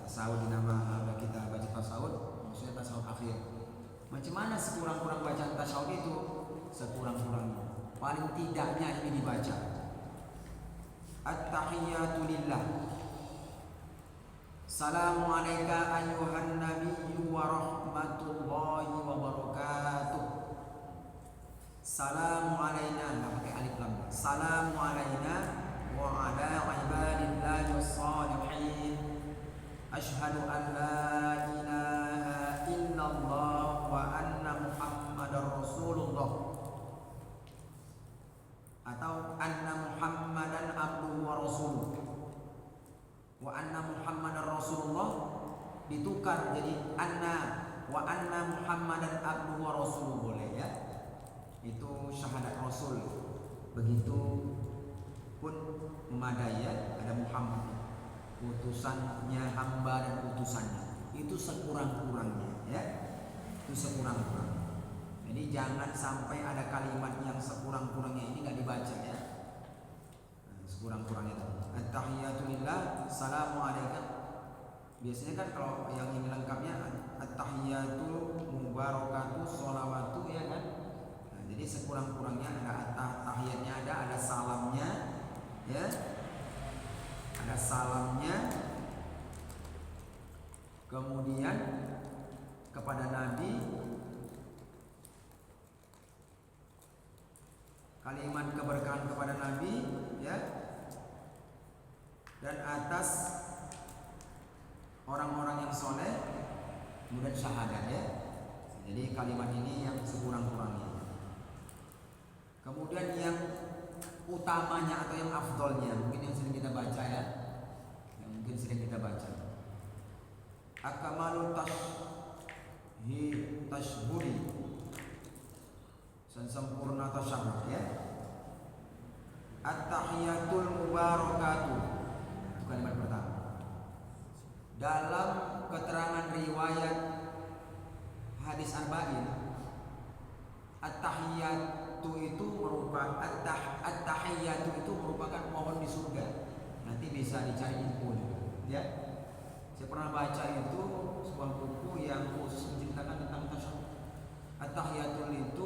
Tasyahud di nama kita baca tasyahud, maksudnya tasyahud akhir. Macam mana sekurang-kurang bacaan tasyahud itu? Sekurang-kurangnya, paling tidaknya ini dibaca At-tahiyatu lillah. Salamu alayka ayyuhan nabiyyu wa rahmatullahi wa barakatuh. Salamu alayna, enggak pakai alif lam. Salamu alayna wa ala ibadillahi shalihin. Asyhadu an la ilaha illallah wa anna muhammadar rasulullah. Atau anna muhammadan abduhu wa rasuluh. Wa anna muhammadan rasulullah ditukar jadi anna wa anna muhammadan abduhu wa rasuluh, boleh ya. Itu syahadat rasul, begitu pun memadai ya. Ada Muhammad, utusannya, hamba dan utusannya, itu sekurang-kurangnya ya, itu sekurang-kurangnya. Jadi jangan sampai ada kalimat yang sekurang-kurangnya ini nggak dibaca ya. Nah, sekurang-kurangnya itu. At-tahiyatu lillah, salamu alayka. Biasanya kan kalau yang ini lengkapnya at-tahiyatu mubarakatuh sholawatu ya kan. Nah, jadi sekurang-kurangnya ada tahiyatnya, ada salamnya ya. Ada salamnya. Kemudian kepada Nabi, kalimat keberkahan kepada Nabi ya, dan atas orang-orang yang soleh, kemudian syahadat ya. Jadi kalimat ini yang sekurang-kurangnya. Kemudian yang utamanya atau yang afdolnya, mungkin yang sering kita baca ya, yang mungkin sering kita baca, akmalu tashhuri, sempurna tasyahud ya. At-tahiyatul mubarakatuh, itu kalimat pertama. Dalam keterangan riwayat hadis arba'in, at-tahiyatu itu merupakan at-tahiyatu itu merupakan pohon di surga. Nanti bisa dicari info ya. Saya pernah baca itu sebuah buku yang khusus menceritakan tentang tasyahud. At-tahiyatul itu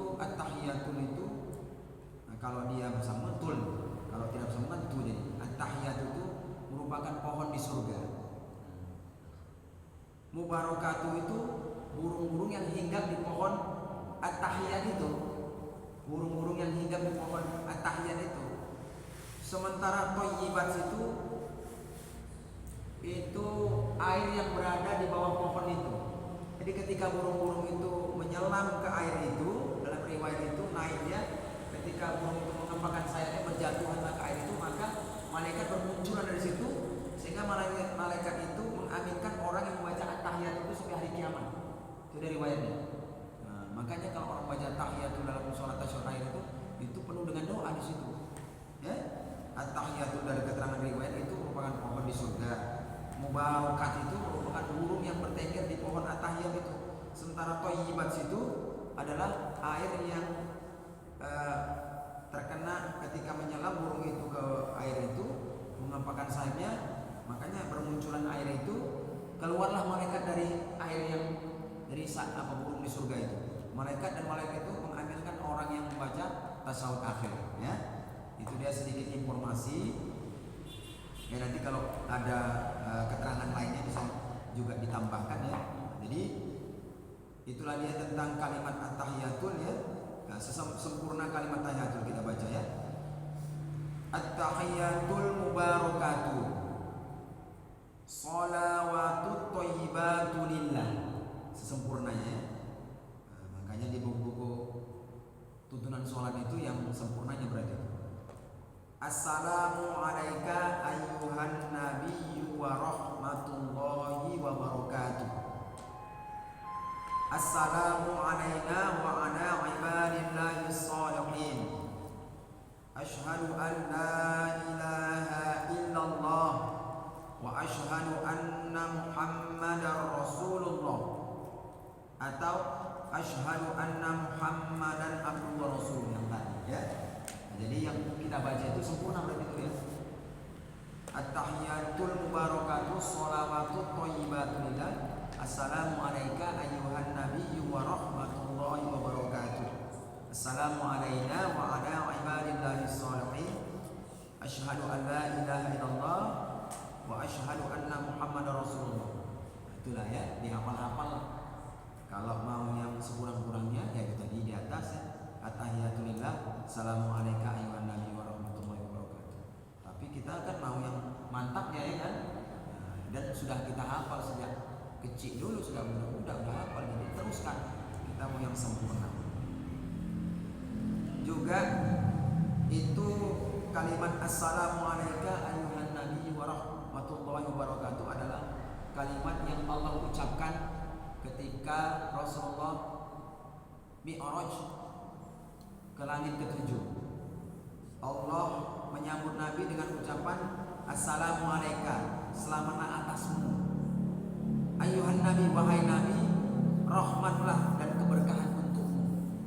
nah, kalau dia bersama tul, kalau tidak bersama tul. At-tahiyatu itu merupakan pohon di surga. Mubarakatuh itu burung-burung yang hinggap di pohon at-tahiyat itu. Burung-burung yang hinggap di pohon at-tahiyat itu. Sementara thayyibat itu air yang berada di bawah pohon itu. Jadi ketika burung-burung itu menyelam ke air itu, dalam riwayat itu naiknya, ketika burung itu mengepakkan sayapnya berjatuhan ke air itu, maka malaikat bermunculan dari situ, sehingga malaikat itu mengaminkan orang yang membaca at-tahiyat itu sampai hari kiamat. Itu dari riwayatnya. Nah, makanya kalau orang baca tahiyat dalam sholat tasyahud akhir itu penuh dengan doa di situ. Ya, at-tahiyat dari keterangan riwayat itu merupakan pohon di surga. Mubarakat itu merupakan burung yang bertengger di pohon at-tahiyat itu. Sementara thayyibat itu adalah air yang terkena ketika menyelam burung itu ke air itu, mengampakkan sayapnya, makanya bermunculan air itu, keluarlah malaikat dari air yang dari burung di surga itu. Malaikat itu mengambilkan orang yang membaca tasyahud akhir ya. Itu dia sedikit informasi. Ya nanti kalau ada keterangan lainnya bisa juga ditambahkan ya. Jadi itulah dia tentang kalimat at-tahiyatul ya. Nah, sempurna kalimat tahiyatul kita baca ya. At-tahiyatul mubarakatuh. Sholawatut thayyibatu lillah, sesempurnanya. Makanya di buku-buku tuntunan sholat itu yang sempurnanya berarti Assalamu alayka ayyuhan nabiyyu wa rahmatullahi wa barakatuh. Assalamu alayna wa ala ibadillahi sholihin. Ashhadu an la ilaha illallah wa ashhadu anna muhammadar rasulullah, atau ashhadu anna muhammadan abduhu wa rasuluh yang tadi ya. Jadi yang kita baca itu sempurna berarti itu ya. At-tahiyatul mubarakatuh sholawatut thayyibatu lillah. Assalamu alayka ayyuhan nabiyyu wa rahmatullahi wa barakatuh. Assalamu alayna wa ala ibadillahi sholihin. Asyhadu an la ilaha illallah wa asyhadu anna muhammadar rasulullah. Itulah ya, dihafal-hafal. Kalau mau yang sekurang-kurangnya ya itu tadi di atas ya. At-tahiyatulillah, assalamu alayka ayyuhan nabi wa rahmatullahi wa barakatuh. Tapi kita kan mau yang mantapnya ya kan. Dan sudah kita hafal sejak kecil dulu, sudah mudah udah hafal, jadi teruskan. Kita mau yang sempurna. Juga itu kalimat assalamu alayka ayyuhan nabi wa rahmatullahi wa barakatuh adalah kalimat yang Allah ucapkan ketika Rasulullah Mi'raj ke langit ketujuh. Allah menyambut Nabi dengan ucapan assalamu alayka, selamatlah atasmu. Ayuhan Nabi, wahai Nabi, rahmatlah dan keberkahan untukmu.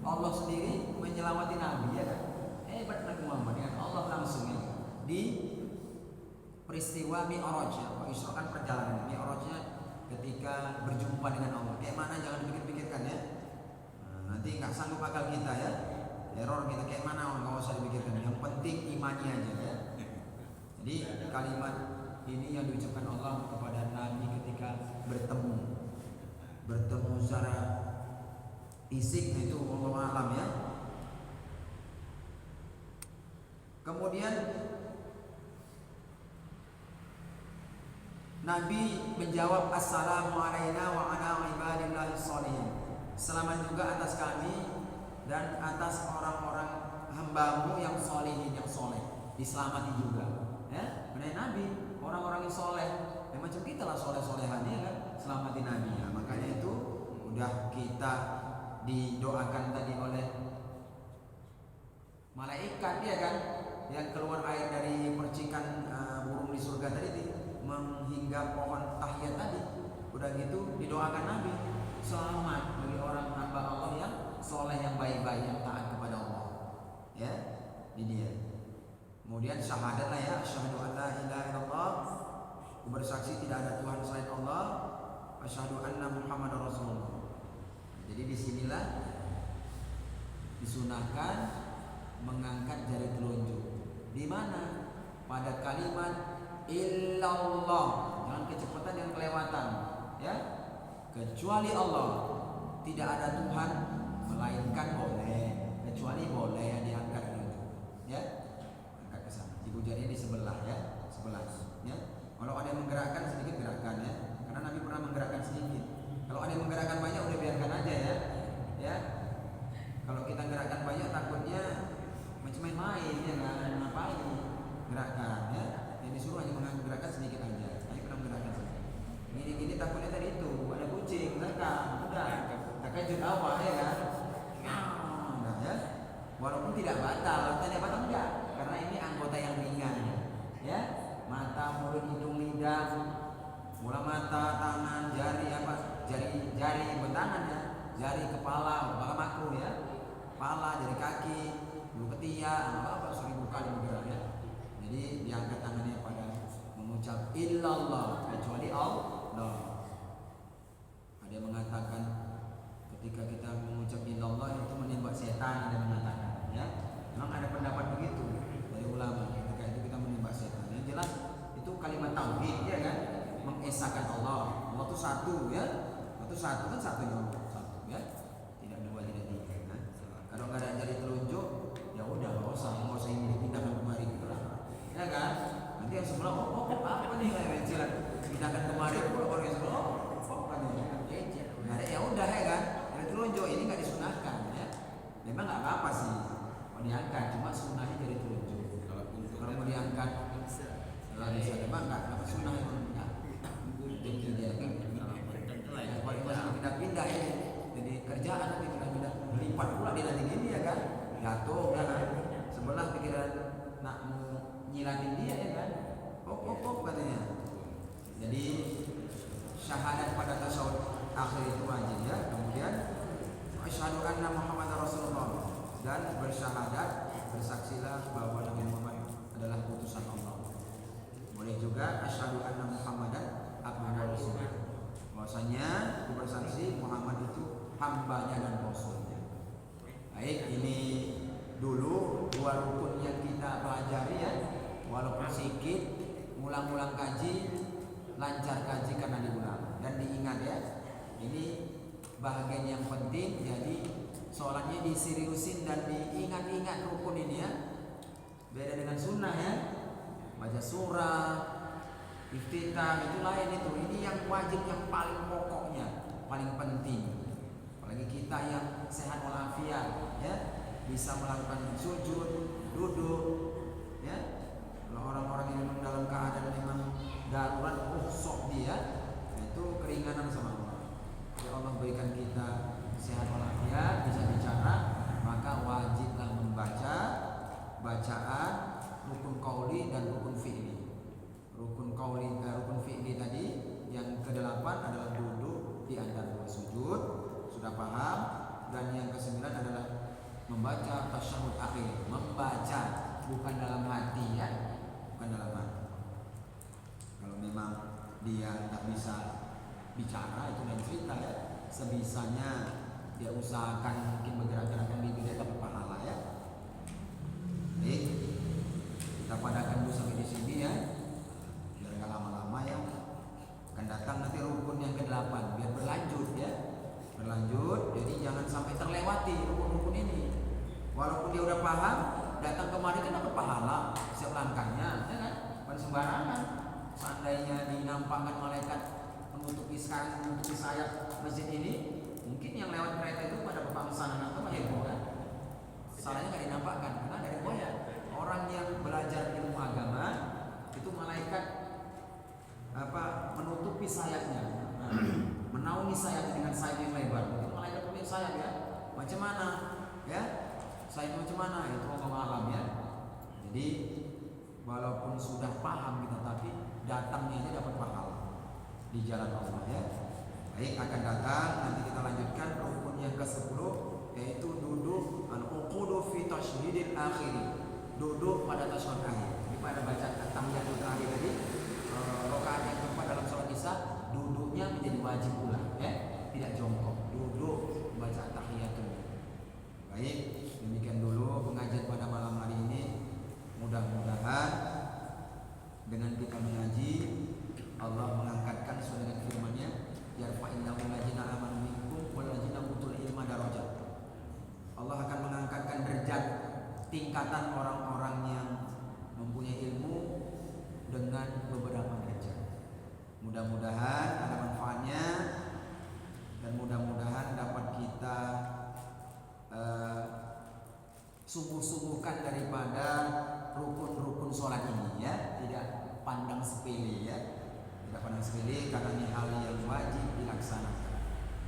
Allah sendiri menyelawati Nabi ya kan. Hebat Nabi Muhammad ya. Allah langsung ya. Di peristiwa Mi'raj ya. Isra kan perjalanan. Mi'rajnya ketika berjumpa dengan Allah. Kayak mana jangan dipikir-pikirkan ya. Nanti nggak sanggup akal kita ya. Error kita kayak mana nggak usah dipikirkan. Yang penting imannya aja ya. Jadi kalimat ini yang diucapkan Allah kepada Nabi ketika bertemu secara fisik, itu Allah alam ya. Kemudian Nabi menjawab assalamu alayna wa ala ibadillahi sholihin. Selamat juga atas kami dan atas orang-orang hambamu yang sholihin, yang soleh, diselamati juga ya. Benar Nabi, orang-orang yang soleh ya, macam kita lah soleh-solehannya kan, selamati Nabi ya. Makanya itu udah kita didoakan tadi oleh malaikat ya kan, yang keluar air dari percikan burung di surga tadi menghinggap pohon tahiyat tadi. Udah gitu didoakan Nabi, selamat bagi orang hamba Allah yang soleh, yang baik-baik, yang taat kepada Allah ya. Ini dia. Kemudian syahadat lah ya, asyhadu an la ilaha illallah, bersaksi tidak ada Tuhan selain Allah, asyhadu anna muhammadar rasulullah. Jadi disinilah disunahkan mengangkat jari telunjuk. Di mana? Pada kalimat illallah. Jangan kecepatan, yang kelewatan ya. Kecuali Allah, tidak ada Tuhan melainkan boleh, kecuali boleh yang diangkat telunjuk ya. Angkat ke sana. Ibu jarinya di sebelah ya, sebelah ya. Kalau ada yang menggerakkan sedikit, gerakan ya. Karena Nabi pernah menggerakkan sedikit. Kalau ada yang menggerakkan banyak, udah biarkan aja ya. Ya. Kalau kita gerakkan banyak, takutnya macam main-main ya kan, ngapain gerakan ya. Jadi suruh hanya menggerakkan sedikit aja. Ayo pernah menggerakkan sedikit. Gini-gini takutnya tadi itu ada kucing, rekam, udah terkejut awal ya kan. Nah, ya. Walaupun tidak batal enggak, karena ini anggota yang ringan ya. Mata, mulut, hidung, lidah, mula mata, tangan, jari apa? Jari bentangan ya, jari kepala makro ya, kepala, jari kaki, bulu ketiak, apa 1000 kali bergerak ya. Jadi diangkat tangannya pada mengucap illallah, kecuali Allah. Ada yang mengatakan ketika kita mengucap illallah itu menembak setan, ada yang mengatakan ya. Memang ada pendapat begitu dari ulama, ketika itu kita menembak setan. Yang jelas itu kalimat tauhid ya kan, mengesahkan Allah. Allah itu satu ya. Allah itu satu kan, satu ya. Tidak dua, tidak tiga. Nah, kalau nggak ada jari telunjuk, ya udah nggak usah ini dipindahkan kemari gitu lah. Ya kan? Nanti yang sebelah apa nih kayak silat pindahkan gimana pikiran lipat pula dia nanti gini ya kan, jatuh ya kan, sebelah pikiran nak mau nyilatin dia ya kan, katanya. Jadi syahadat pada tasawuf akhir itu wajib ya. Kemudian asyhadu anna Muhammadar Rasulullah, dan bersyahadat, bersaksilah bahwa Nabi Muhammad adalah utusan Allah. Boleh juga asyhadu anna Muhammadan abduhu wa rasuluh, bahwasanya aku bersaksi Muhammad itu hambanya dan rasulnya. Baik, ini dulu dua rukun yang kita pelajari ya. Walaupun sedikit, ulang-ulang kaji, lancar kaji karena diulang dan diingat ya. Ini bahagian yang penting, jadi sholatnya diseriusin dan diingat-ingat rukun ini ya. Beda dengan sunnah ya, baca surah, iftitah itu lain itu. Ini yang wajib, yang paling pokoknya, paling penting. Apalagi kita yang sehat walafiat ya, bisa melakukan sujud, duduk ya. Kalau orang-orang yang memang dalam keadaan memang darurat, sok dia, itu keringanan sama Allah. Ya Allah berikan kita sehat walafiat, bisa bicara, maka wajiblah membaca bacaan rukun qauli dan rukun fi'li. Rukun qauli dan rukun fi'li tadi yang ke-8 adalah duduk di antara dua sujud, sudah paham. Dan yang ke-9 adalah membaca tasyahud akhir, membaca bukan dalam hati ya, bukan dalam hati. Kalau memang dia tak bisa bicara itu dan cerita ya, sebisanya dia usahakan mungkin bergerak-gerakan bibirnya tapi pahala ya. Baik, kita padakan dulu sampai di sini ya, biar nggak lama-lama ya. Akan datang nanti rukun yang ke-8 biar berlanjut ya, berlanjut. Jadi jangan sampai terlewati rukun-rukun ini. Walaupun dia udah paham, datang kemari kan dapat pahala setiap langkahnya, ya kan? Bukan sembarangan. Seandainya dinampakkan malaikat menutupi sayap masjid ini, mungkin yang lewat kereta itu pada pemangsanan atau heboh kan? Salahnya nggak dinampakkan karena dari goya. Orang yang belajar ilmu agama itu malaikat menutupi sayapnya, menaungi sayapnya dengan sayap yang lebar. Itu malaikat punya sayap ya. Macam mana? Ya, sayap macam mana? Itu Allah alam ya. Jadi walaupun sudah paham kita, tapi datangnya aja dapat pahala di jalan Allah ya. Baik, akan datang nanti kita lanjutkan rukun yang ke-10, yaitu duduk al-uqudu fi tasydidil akhir, duduk pada tasyahud akhir. Jadi pada bacaan tahiyatul akhir tadi, rakaat yang keempat dalam salat Isya, duduknya menjadi wajib pula ya, tidak jongkok, duduk baca tahiyatul. Baik, demikian dulu pengajian pada malam hari ini. Mudah-mudahan dengan kita mengaji, Allah mengangkatkan sesuai dengan firman-Nya, yarfa'illahu allazina amanu minkum wal ladzina utul ilma darajat. Allah akan mengangkatkan derajat, tingkatan orang-orang yang mempunyai ilmu dengan beberapa derajat. Mudah-mudahan ada manfaatnya dan mudah-mudahan dapat kita sungguh-sungguhkan daripada rukun-rukun sholat ini ya, tidak pandang sepele ya, tidak pandang sepele karena ini hal yang wajib dilaksanakan.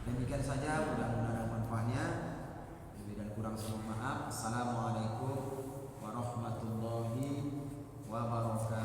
Demikian saja, mudah-mudahan ada manfaatnya. Lebih dan kurang semua maaf. Assalamualaikum warahmatullahi wabarakatuh.